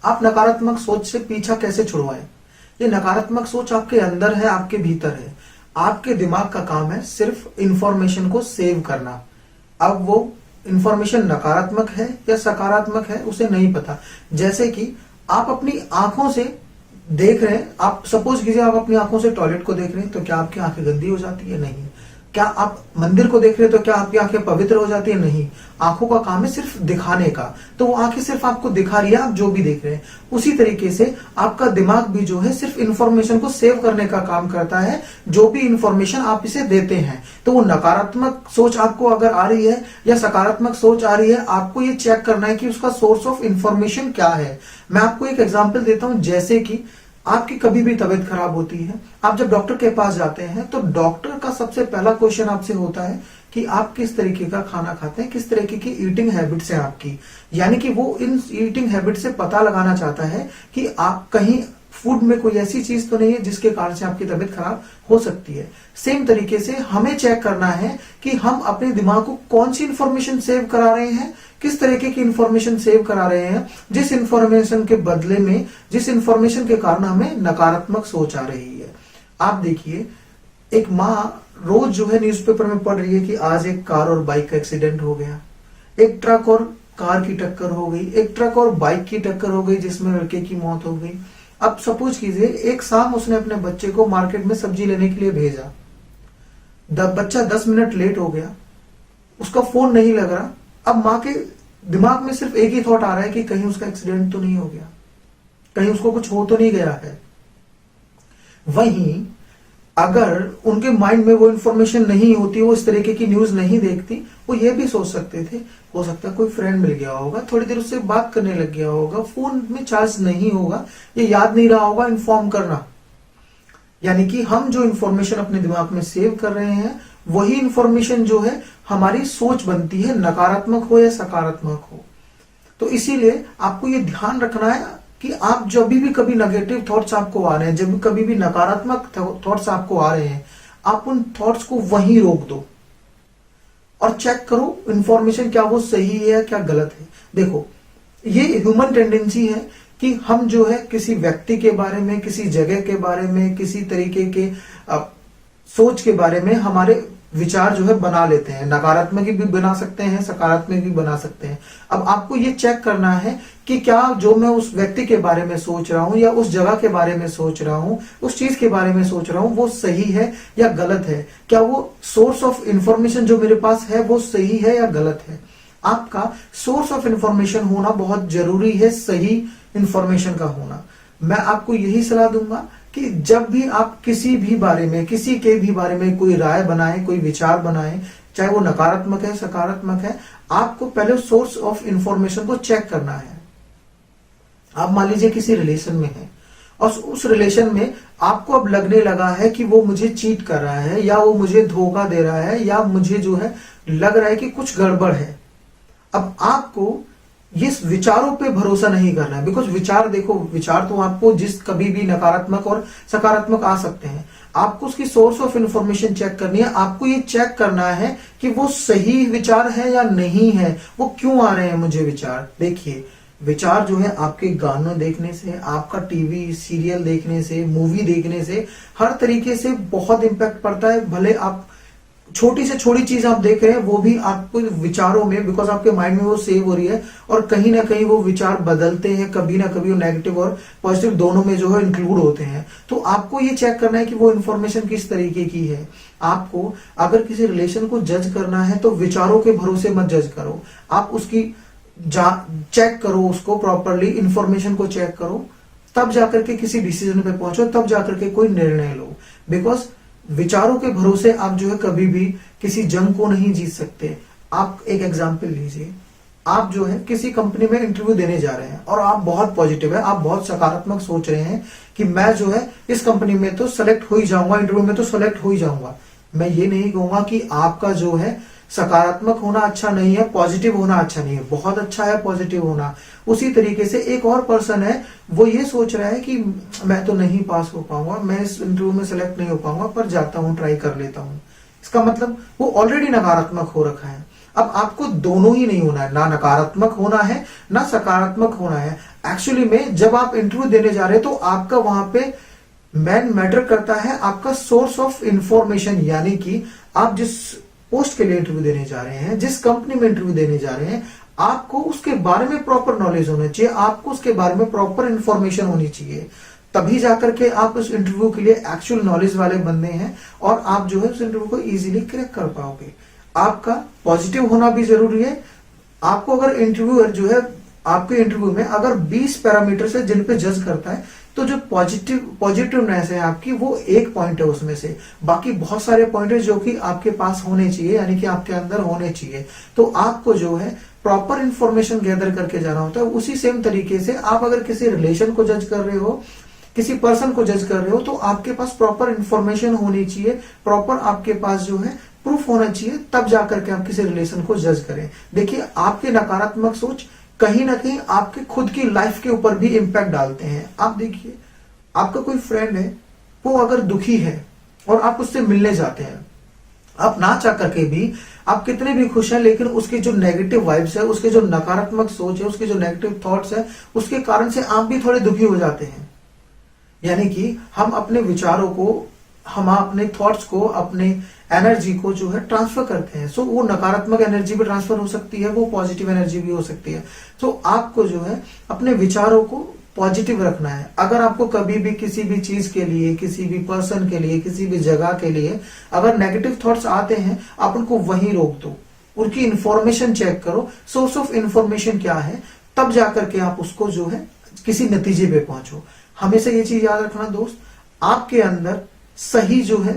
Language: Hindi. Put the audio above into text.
आप नकारात्मक सोच से पीछा कैसे छुड़वाएं? ये नकारात्मक सोच आपके अंदर है, आपके भीतर है। आपके दिमाग का काम है सिर्फ इंफॉर्मेशन को सेव करना। अब वो इंफॉर्मेशन नकारात्मक है या सकारात्मक है उसे नहीं पता। जैसे कि आप अपनी आंखों से देख रहे हैं, आप सपोज कीजिए आप अपनी आंखों से टॉयलेट को देख रहे हैं, तो क्या आपकी आंखें गंदी हो जाती है? नहीं। क्या आप मंदिर को देख रहे हैं तो क्या आपकी आंखें पवित्र हो जाती है? नहीं। आंखों का काम है सिर्फ दिखाने का, तो वो आंखें सिर्फ आपको दिखा रही है, आप जो भी देख रहे हैं। उसी तरीके से आपका दिमाग भी जो है सिर्फ इंफॉर्मेशन को सेव करने का काम करता है, जो भी इंफॉर्मेशन आप इसे देते हैं। तो वो नकारात्मक सोच आपको अगर आ रही है या सकारात्मक सोच आ रही है, आपको ये चेक करना है कि उसका सोर्स ऑफ इंफॉर्मेशन क्या है। मैं आपको एक एग्जांपल देता हूं। जैसे कि आपकी कभी भी तबीयत खराब होती है, आप जब डॉक्टर के पास जाते हैं तो डॉक्टर का सबसे पहला क्वेश्चन आपसे होता है कि आप किस तरीके का खाना खाते हैं, किस तरीके की ईटिंग हैबिट्स है आपकी। यानी कि वो इन ईटिंग हैबिट से पता लगाना चाहता है कि आप कहीं फूड में कोई ऐसी चीज तो नहीं है जिसके कारण से आपकी तबीयत खराब हो सकती है। सेम तरीके से हमें चेक करना है कि हम अपने दिमाग को कौन सी इंफॉर्मेशन सेव करा रहे हैं, किस तरीके की इंफॉर्मेशन सेव करा रहे हैं, जिस इंफॉर्मेशन के बदले में, जिस इंफॉर्मेशन के कारण हमें नकारात्मक सोच आ रही है। आप देखिए, एक माँ रोज जो है न्यूज़पेपर में पढ़ रही है कि आज एक कार और बाइक का एक्सीडेंट हो गया, एक ट्रक और कार की टक्कर हो गई, एक ट्रक और बाइक की टक्कर हो गई जिसमें लड़के की मौत हो गई। अब सपोज कीजिए एक शाम उसने अपने बच्चे को मार्केट में सब्जी लेने के लिए भेजा, बच्चा 10 मिनट लेट हो गया, उसका फोन नहीं लग रहा। अब माँ के दिमाग में सिर्फ एक ही थॉट आ रहा है कि कहीं उसका एक्सीडेंट तो नहीं हो गया, कहीं उसको कुछ हो तो नहीं गया है। वहीं अगर उनके माइंड में वो इंफॉर्मेशन नहीं होती, वो इस तरीके की न्यूज नहीं देखती, वो ये भी सोच सकते थे हो सकता है कोई फ्रेंड मिल गया होगा, थोड़ी देर उससे बात करने लग गया होगा, फोन में चार्ज नहीं होगा, ये याद नहीं रहा होगा इन्फॉर्म करना। यानी कि हम जो इंफॉर्मेशन अपने दिमाग में सेव कर रहे हैं वही इंफॉर्मेशन जो है हमारी सोच बनती है, नकारात्मक हो या सकारात्मक हो। तो इसीलिए आपको ये ध्यान रखना है कि आप जब भी कभी नेगेटिव थॉट्स आपको आ रहे हैं, जब कभी भी नकारात्मक थॉट्स आपको आ रहे हैं, आप उन थॉट्स को वहीं रोक दो और चेक करो इंफॉर्मेशन क्या वो सही है क्या गलत है। देखो, ये ह्यूमन टेंडेंसी है कि हम जो है किसी व्यक्ति के बारे में, किसी जगह के बारे में, किसी तरीके के सोच के बारे में हमारे विचार जो है बना लेते हैं। नकारात्मक भी बना सकते हैं, सकारात्मक भी बना सकते हैं। अब आपको ये चेक करना है कि क्या जो मैं उस व्यक्ति के बारे में सोच रहा हूं या उस जगह के बारे में सोच रहा हूं, उस चीज के बारे में सोच रहा हूं, वो सही है या गलत है। क्या वो सोर्स ऑफ इंफॉर्मेशन जो मेरे पास है वो सही है या गलत है। आपका सोर्स ऑफ इंफॉर्मेशन होना बहुत जरूरी है, सही इंफॉर्मेशन का होना। मैं आपको यही सलाह दूंगा कि जब भी आप किसी भी बारे में, किसी के भी बारे में कोई राय बनाए, कोई विचार बनाए, चाहे वो नकारात्मक है सकारात्मक है, आपको पहले सोर्स ऑफ इंफॉर्मेशन को चेक करना है। आप मान लीजिए किसी रिलेशन में है और उस रिलेशन में आपको अब लगने लगा है कि वो मुझे चीट कर रहा है या वो मुझे धोखा दे रहा है या मुझे जो है लग रहा है कि कुछ गड़बड़ है। अब आपको ये विचारों पे भरोसा नहीं करना है, बिकॉज विचार, देखो विचार तो आपको जिस कभी भी नकारात्मक और सकारात्मक आ सकते हैं। आपको उसकी सोर्स ऑफ इंफॉर्मेशन चेक करनी है। आपको ये चेक करना है कि वो सही विचार है या नहीं है, वो क्यों आ रहे हैं मुझे विचार। देखिए, विचार जो है आपके गानों देखने से, आपका टीवी सीरियल देखने से, मूवी देखने से, हर तरीके से बहुत इंपैक्ट पड़ता है। भले आप छोटी से छोटी चीज आप देख रहे हैं वो भी आपको विचारों में, बिकॉज आपके माइंड में वो सेव हो रही है और कहीं ना कहीं वो विचार बदलते हैं, कभी ना कभी वो नेगेटिव और पॉजिटिव दोनों में जो है इंक्लूड होते हैं। तो आपको ये चेक करना है कि वो इन्फॉर्मेशन किस तरीके की है। आपको अगर किसी रिलेशन को जज करना है तो विचारों के भरोसे मत जज करो, आप उसकी चेक करो, उसको प्रॉपरली इंफॉर्मेशन को चेक करो, तब जाकर के किसी डिसीजन पे पहुंचो, तब जाकर के कोई निर्णय लो। बिकॉज विचारों के भरोसे आप जो है कभी भी किसी जंग को नहीं जीत सकते। आप एक एग्जांपल लीजिए, आप जो है किसी कंपनी में इंटरव्यू देने जा रहे हैं और आप बहुत पॉजिटिव है, आप बहुत सकारात्मक सोच रहे हैं कि मैं जो है इस कंपनी में तो सेलेक्ट हो ही जाऊंगा, इंटरव्यू में तो सेलेक्ट हो ही जाऊंगा। मैं ये नहीं कहूंगा कि आपका जो है सकारात्मक होना अच्छा नहीं है, पॉजिटिव होना अच्छा नहीं है, बहुत अच्छा है पॉजिटिव होना। उसी तरीके से एक और पर्सन है, वो ये सोच रहा है कि मैं तो नहीं पास हो पाऊंगा, मैं इस इंटरव्यू में सेलेक्ट नहीं हो पाऊंगा, पर जाता हूं, ट्राई कर लेता हूं। इसका मतलब वो ऑलरेडी नकारात्मक हो रखा है। अब आपको दोनों ही नहीं होना है, ना नकारात्मक होना है ना सकारात्मक होना है। एक्चुअली में जब आप इंटरव्यू देने जा रहे हैं तो आपका वहां पे मेन मैटर करता है आपका सोर्स ऑफ इंफॉर्मेशन, यानी कि आप जिस पोस्ट के लिए इंटरव्यू देने जा रहे हैं, जिस कंपनी में इंटरव्यू देने जा रहे हैं, आपको उसके बारे में प्रॉपर नॉलेज होना चाहिए, आपको उसके बारे में प्रॉपर इंफॉर्मेशन होनी चाहिए। तभी जाकर के आप उस इंटरव्यू के लिए एक्चुअल नॉलेज वाले बंदे हैं और आप जो है उस इंटरव्यू को इजीली क्रैक कर पाओगे। आपका पॉजिटिव होना भी जरूरी है। आपको अगर इंटरव्यूअर जो है आपके इंटरव्यू में अगर 20 पैरामीटर्स है जिन पे जज करता है, तो जो पॉजिटिवनेस है आपकी वो एक पॉइंट है उसमें से, बाकी बहुत सारे पॉइंट है जो कि आपके पास होने चाहिए, यानी कि आपके अंदर होने चाहिए। तो आपको जो है प्रॉपर इंफॉर्मेशन गैदर करके जाना होता है। उसी सेम तरीके से आप अगर किसी रिलेशन को जज कर रहे हो, किसी पर्सन को जज कर रहे हो, तो आपके पास प्रॉपर इंफॉर्मेशन होनी चाहिए, प्रॉपर आपके पास जो है प्रूफ होना चाहिए, तब जाकर के आप किसी रिलेशन को जज करें। देखिए, आपके नकारात्मक सोच कहीं ना कहीं आपके खुद की लाइफ के ऊपर भी इंपैक्ट डालते हैं। आप देखिए, आपका कोई फ्रेंड है, वो अगर दुखी है और आप उससे मिलने जाते हैं, आप ना चाह करके भी, आप कितने भी खुश हैं, लेकिन उसके जो नेगेटिव वाइब्स है, उसके जो नकारात्मक सोच है, उसके जो नेगेटिव थॉट्स है, उसके कारण से आप भी थोड़े दुखी हो जाते हैं। यानी कि हम अपने विचारों को, हम अपने थॉट्स को, अपने एनर्जी को जो है ट्रांसफर करते हैं। सो वो नकारात्मक एनर्जी भी ट्रांसफर हो सकती है, वो पॉजिटिव एनर्जी भी हो सकती है। सो आपको जो है अपने विचारों को पॉजिटिव रखना है। अगर आपको कभी भी किसी भी चीज के लिए, किसी भी पर्सन के लिए, किसी भी जगह के लिए अगर नेगेटिव थॉट्स आते हैं, आप उनको वहीं रोक दो, उनकी इंफॉर्मेशन चेक करो, सोर्स ऑफ इंफॉर्मेशन क्या है, तब जाकर के आप उसको जो है किसी नतीजे पे पहुंचो। हमेशा ये चीज याद रखना दोस्त, आपके अंदर सही जो है